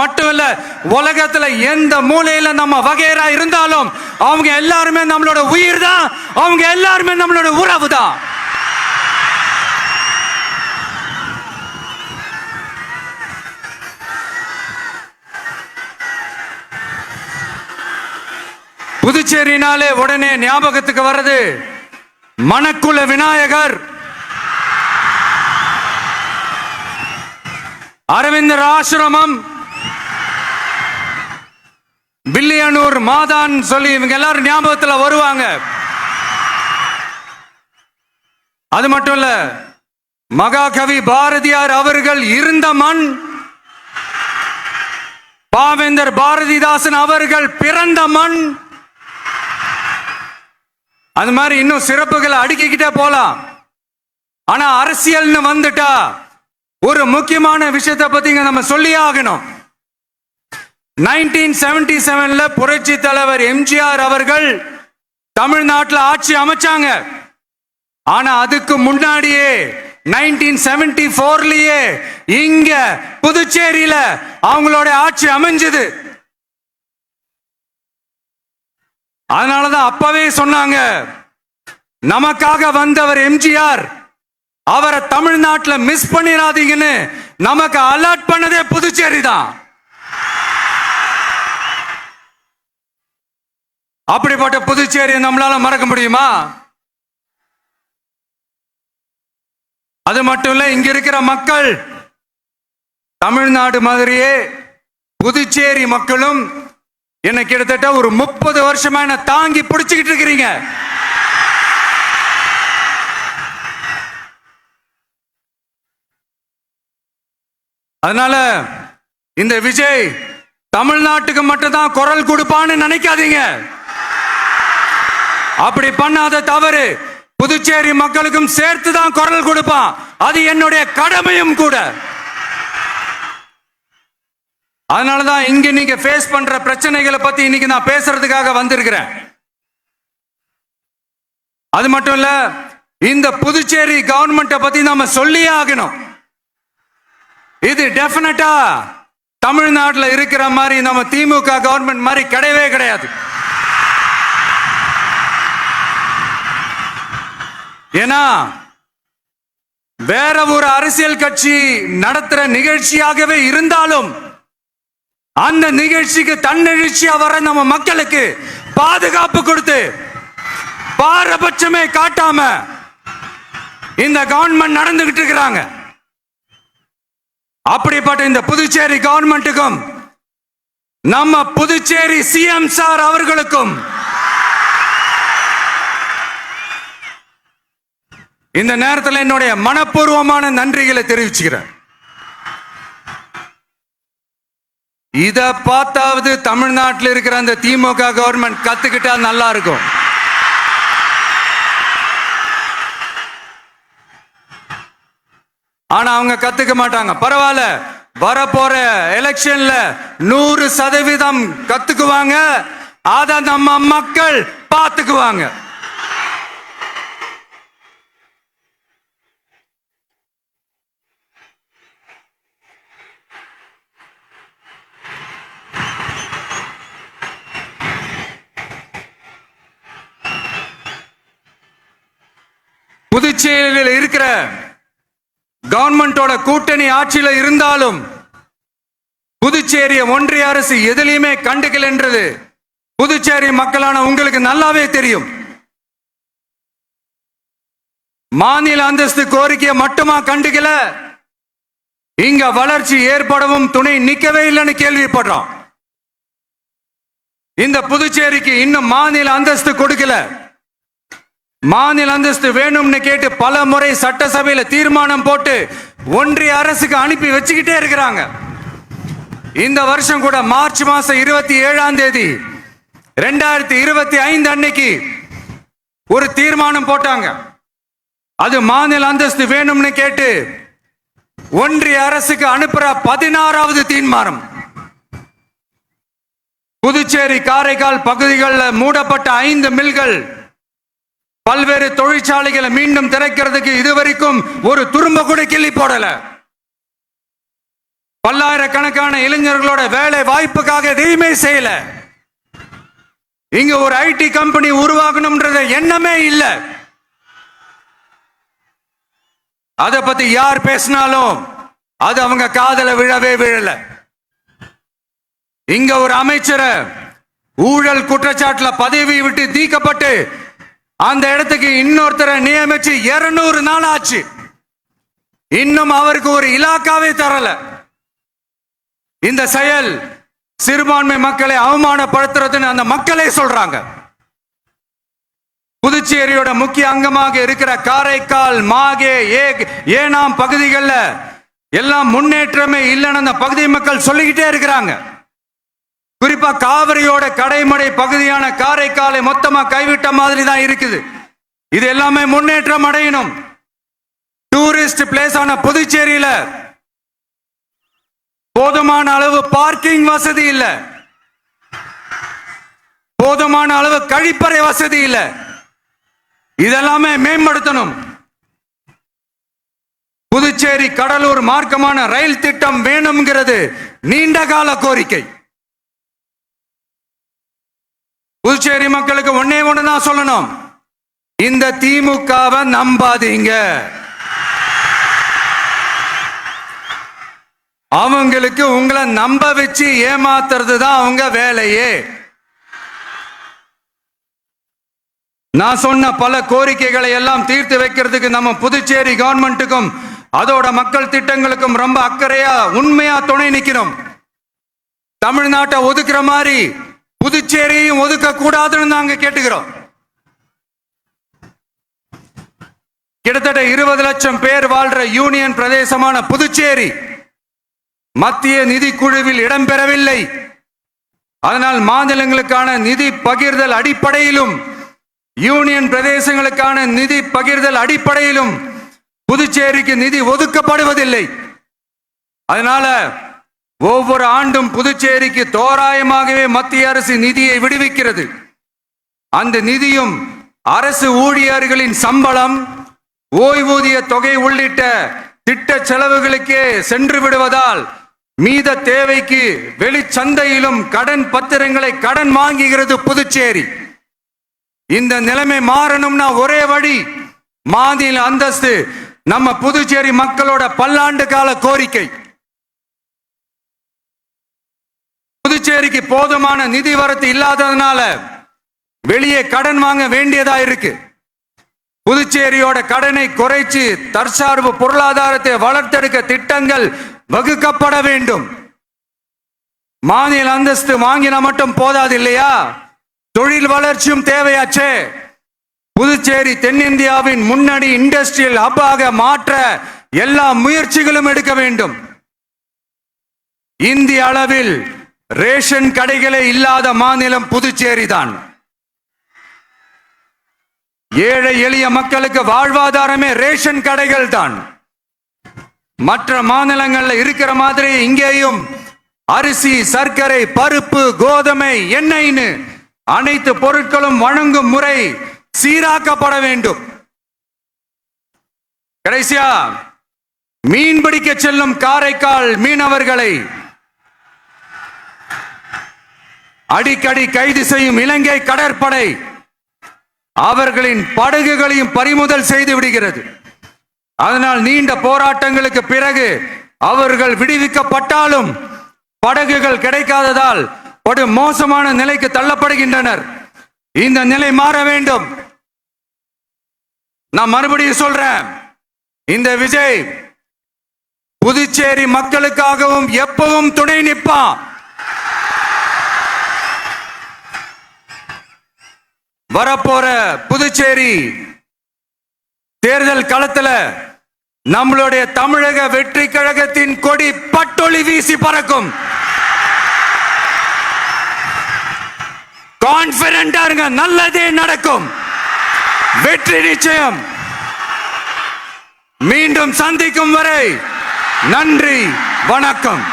மட்டும் இல்ல, உலகத்துல எந்த மூலையில நம்ம வகைரா இருந்தாலும் அவங்க எல்லாருமே நம்மளோட உயிர் தான், அவங்க எல்லாருமே நம்மளோட உறவு தான். புதுச்சேரினாலே உடனே ஞாபகத்துக்கு வர்றது மணக்குள விநாயகர், அரவிந்தர் ஆசிரமம், பில்லியனூர் மாதான் சொல்லி இவங்க எல்லாரும் ஞாபகத்தில் வருவாங்க. அது மட்டும் இல்ல, மகாகவி பாரதியார் அவர்கள் இருந்த மண், பாவேந்தர் பாரதிதாசன் அவர்கள் பிறந்த மண். அது மாதிரி இன்னும் சிறப்புகளை அடுக்கிக்கிட்டே போலாம். ஆனா அரசியல்னு வந்துட்டா ஒரு முக்கியமான விஷயத்தை பத்தி நம்ம சொல்லி ஆகணும். 1977ல புரட்சி தலைவர் எம்ஜிஆர் அவர்கள் தமிழ்நாட்டில் ஆட்சி அமைச்சாங்க. ஆனா அதுக்கு முன்னாடியே 1974லயே இங்க புதுச்சேரியில அவங்களோட ஆட்சி அமைஞ்சது. அதனாலதான் அப்பவே சொன்னாங்க, நமக்காக வந்தவர் எம்ஜிஆர், அவரை தமிழ்நாட்டில் மிஸ் பண்ணிடாதீங்கன்னு நமக்கு அலர்ட் பண்ணதே புதுச்சேரி தான். அப்படிப்பட்ட புதுச்சேரி நம்மளால மறக்க முடியுமா? அது மட்டும் இல்ல, இங்க இருக்கிற மக்கள் தமிழ்நாடு மாதிரியே புதுச்சேரி மக்களும் என்ன கிட்டத்தட்ட ஒரு 30 வருஷமா என்ன தாங்கி பிடிச்சுக்கிட்டு இருக்கிறீங்க. அதனால இந்த விஜய் தமிழ்நாட்டுக்கு மட்டும்தான் குரல் கொடுப்பான்னு நினைக்காதீங்க. அப்படி பண்ணாத தவறு புதுச்சேரி மக்களுக்கும் சேர்த்து தான் குரல் கொடுப்பான். அது என்னுடைய கடமையும் கூட. அதனாலதான் இங்க நீங்க ஃபேஸ் பண்ற பிரச்சனைகளை பத்தி இன்னைக்கு நான் பேசுறதுக்காக வந்திருக்கிறேன். அது மட்டும் இல்ல, இந்த புதுச்சேரி கவர்மெண்ட்டை பத்தி நாம சொல்லியே ஆகணும். இது டெஃபினட்டா தமிழ்நாட்டில் இருக்கிற மாதிரி நம்ம திமுக கவர்மெண்ட் மாதிரி கிடையவே கிடையாது. ஏன்னா வேற ஒரு அரசியல் கட்சி நடத்துற நிகழ்ச்சியாகவே இருந்தாலும் அந்த நிகழ்ச்சிக்கு தன்னெழுச்சியா வர நம்ம மக்களுக்கு பாதுகாப்பு கொடுத்து பாரபட்சமே காட்டாம இந்த கவர்மெண்ட் நடந்துகிட்டு இருக்கிறாங்க. அப்படிப்பட்ட இந்த புதுச்சேரி கவர்மெண்ட்டுக்கும் நம்ம புதுச்சேரி சிஎம் சார் அவர்களுக்கும் இந்த நேரத்தில் என்னுடைய மனப்பூர்வமான நன்றிகளை தெரிவிச்சுக்கிறேன். இத பார்த்தாவது தமிழ்நாட்டில் இருக்கிற அந்த திமுக கவர்மெண்ட் கத்துக்கிட்டா நல்லா இருக்கும். ஆனா அவங்க கத்துக்க மாட்டாங்க. பரவாயில்ல, வரப்போற எலெக்ஷன்ல 100% கத்துக்குவாங்க. அத நம்ம மக்கள் பார்த்துக்குவாங்க. புதுச்சேரியில் இருக்கிற கவர்மெண்டோட கூட்டணி ஆட்சியில இருந்தாலும் புதுச்சேரிய ஒன்றிய அரசு எதிலையுமே கண்டுக்கல என்றது புதுச்சேரி மக்களான உங்களுக்கு நல்லாவே தெரியும். மாநில அந்தஸ்து கோரிக்கையை மட்டுமா கண்டுக்கல, இங்க வளர்ச்சி ஏற்படவும் துணை நிக்கவே இல்லைன்னு கேள்விப்படுறோம். இந்த புதுச்சேரிக்கு இன்னும் மாநில அந்தஸ்து கொடுக்கல. மாநில அந்தஸ்து வேணும்னு கேட்டு பல முறை சட்டசபையில தீர்மானம் போட்டு ஒன்றிய அரசுக்கு அனுப்பி வச்சுக்கிட்டே இருக்கிறாங்க. இந்த வருஷம் கூட மார்ச் மாசம் 27ஆம் தேதி 2025 அன்னைக்கு ஒரு தீர்மானம் போட்டாங்க. அது மாநில அந்தஸ்து வேணும்னு கேட்டு ஒன்றிய அரசுக்கு அனுப்புற 16வது தீர்மானம். புதுச்சேரி காரைக்கால் பகுதிகளில் மூடப்பட்ட 5 மில்கள், பல்வேறு தொழிற்சாலைகளை மீண்டும் திறக்கிறதுக்கு இதுவரைக்கும் ஒரு துரும்ப கூட கிள்ளி போடல. பல்லாயிரக்கணக்கான இளைஞர்களோட வேலை வாய்ப்புக்காக எதையுமே செய்யல. இங்க ஒரு ஐடி கம்பெனி உருவாகணும்ன்ற எண்ணமே இல்லை. அத பத்தி யார் பேசினாலும் அது அவங்க காதல விழவே விழல. இங்க ஒரு அமைச்சரை ஊழல் குற்றச்சாட்டுல பதவி விட்டு நீக்கப்பட்டு அந்த இடத்துக்கு இன்னொருத்தரை நியமிச்சு 200 நாள் ஆச்சு. இன்னும் அவருக்கு ஒரு இலாக்காவே தரல. இந்த செயல் சிறுபான்மை மக்களை அவமானப்படுத்துறதுன்னு அந்த மக்களே சொல்றாங்க. புதுச்சேரியோட முக்கிய அங்கமாக இருக்கிற காரைக்கால், மாகே, ஏனாம் பகுதிகளில் எல்லாம் முன்னேற்றமே இல்லைன்னு அந்த பகுதி மக்கள் சொல்லிக்கிட்டே இருக்கிறாங்க. குறிப்பா காவிரியோட கடைமடை பகுதியான காரைக்காலை மொத்தமா கைவிட்ட மாதிரி தான் இருக்குது. இது எல்லாமே முன்னேற்றம் அடையணும். டூரிஸ்ட் பிளேஸ் ஆன புதுச்சேரியில போதுமான அளவு பார்க்கிங் வசதி இல்ல, போதுமான அளவு கழிப்பறை வசதி இல்ல. இதெல்லாமே மேம்படுத்தணும். புதுச்சேரி கடலூர் மார்க்கமான ரயில் திட்டம் வேணும்ங்கிறது நீண்ட கால கோரிக்கை. புதுச்சேரி மக்களுக்கு ஒன்னே ஒண்ணுதான் சொல்லணும், இந்த திமுகவை நம்பாதீங்க. அவங்களுக்கு உங்களை நம்ப வச்சு ஏமாத்துறது தான் அவங்க வேலையே. நான் சொன்ன பல கோரிக்கைகளை எல்லாம் தீர்த்து வைக்கிறதுக்கு நம்ம புதுச்சேரி கவர்மெண்ட்டுக்கும் அதோட மக்கள் திட்டங்களுக்கும் ரொம்ப அக்கறையா உண்மையா துணை நிக்கணும். தமிழ்நாட்டை ஒதுக்குற மாதிரி புதுச்சேரியும் ஒதுக்க கூடாதுன்னு நாங்க கேட்டுக்கிறோம். கிட்டத்தட்ட 20 லட்சம் பேர் வாழ்ற யூனியன் பிரதேசமான புதுச்சேரி மத்திய நிதி குழுவில் இடம்பெறவில்லை. அதனால் மாநிலங்களுக்கான நிதி பகிர்தல் அடிப்படையிலும் யூனியன் பிரதேசங்களுக்கான நிதி பகிர்தல் அடிப்படையிலும் புதுச்சேரிக்கு நிதி ஒதுக்கப்படுவதில்லை. அதனால ஒவ்வொரு ஆண்டும் புதுச்சேரிக்கு தோராயமாகவே மத்திய அரசு நிதியை விடுவிக்கிறது. அந்த நிதியும் அரசு ஊழியர்களின் சம்பளம், ஓய்வூதிய தொகை உள்ளிட்ட திட்ட செலவுகளுக்கே சென்று விடுவதால் மீத தேவைக்கு வெளிச்சந்தையிலும் கடன் பத்திரங்களை கடன் வாங்குகிறது புதுச்சேரி. இந்த நிலைமை மாறணும்னா ஒரே வழி, மாநில அந்தஸ்து நம்ம புதுச்சேரி மக்களோட பல்லாண்டு கால கோரிக்கை. புதுச்சேரிக்கு போதுமான நிதி வரத்து இல்லாததுனால வெளியே கடன் வாங்க வேண்டியதா இருக்கு. புதுச்சேரியோட கடனை குறைச்சு தற்சார்பு பொருளாதாரத்தை வளர்த்தெடுக்க திட்டங்கள் வகுக்கப்பட வேண்டும். மாநில அந்தஸ்து வாங்கினா மட்டும் போதாது இல்லையா, தொழில் வளர்ச்சியும் தேவையாச்சே. புதுச்சேரி தென்னிந்தியாவின் முன்னணி இண்டஸ்ட்ரியல் ஹப்பாக மாற்ற எல்லா முயற்சிகளும் எடுக்க வேண்டும். இந்திய அளவில் ரேஷன் கடைகளே இல்லாத மாநிலம் புதுச்சேரி தான். ஏழை எளிய மக்களுக்கு வாழ்வாதாரமே ரேஷன் கடைகள் தான். மற்ற மாநிலங்கள்ல இருக்கிற மாதிரி இங்கேயும் அரிசி, சர்க்கரை, பருப்பு, கோதுமை, எண்ணெய்னு அனைத்து பொருட்களும் வழங்கும் முறை சீராக்கப்பட வேண்டும். கடைசியா மீன் பிடிக்க செல்லும் காரைக்கால் மீனவர்களை அடிக்கடி கைது செய்யும் இலங்கை கடற்படை அவர்களின் படகுகளையும் பறிமுதல் செய்து விடுகிறது. அதனால் நீண்ட போராட்டங்களுக்கு பிறகு அவர்கள் விடுவிக்கப்பட்டாலும் படகுகள் கிடைக்காததால் ஒரு மோசமான நிலைக்கு தள்ளப்படுகின்றனர். இந்த நிலை மாற வேண்டும். நான் மறுபடியும் சொல்றேன், இந்த விஜய் புதுச்சேரி மக்களுக்காகவும் எப்பவும் துணை நிற்பான். வரப்போற புதுச்சேரி தேர்தல் களத்துல நம்மளுடைய தமிழக வெற்றி கழகத்தின் கொடி பட்டொளி வீசி பறக்கும். கான்பிடென்டா இருங்க, நல்லதே நடக்கும். வெற்றி நிச்சயம். மீண்டும் சந்திக்கும் வரை நன்றி, வணக்கம்.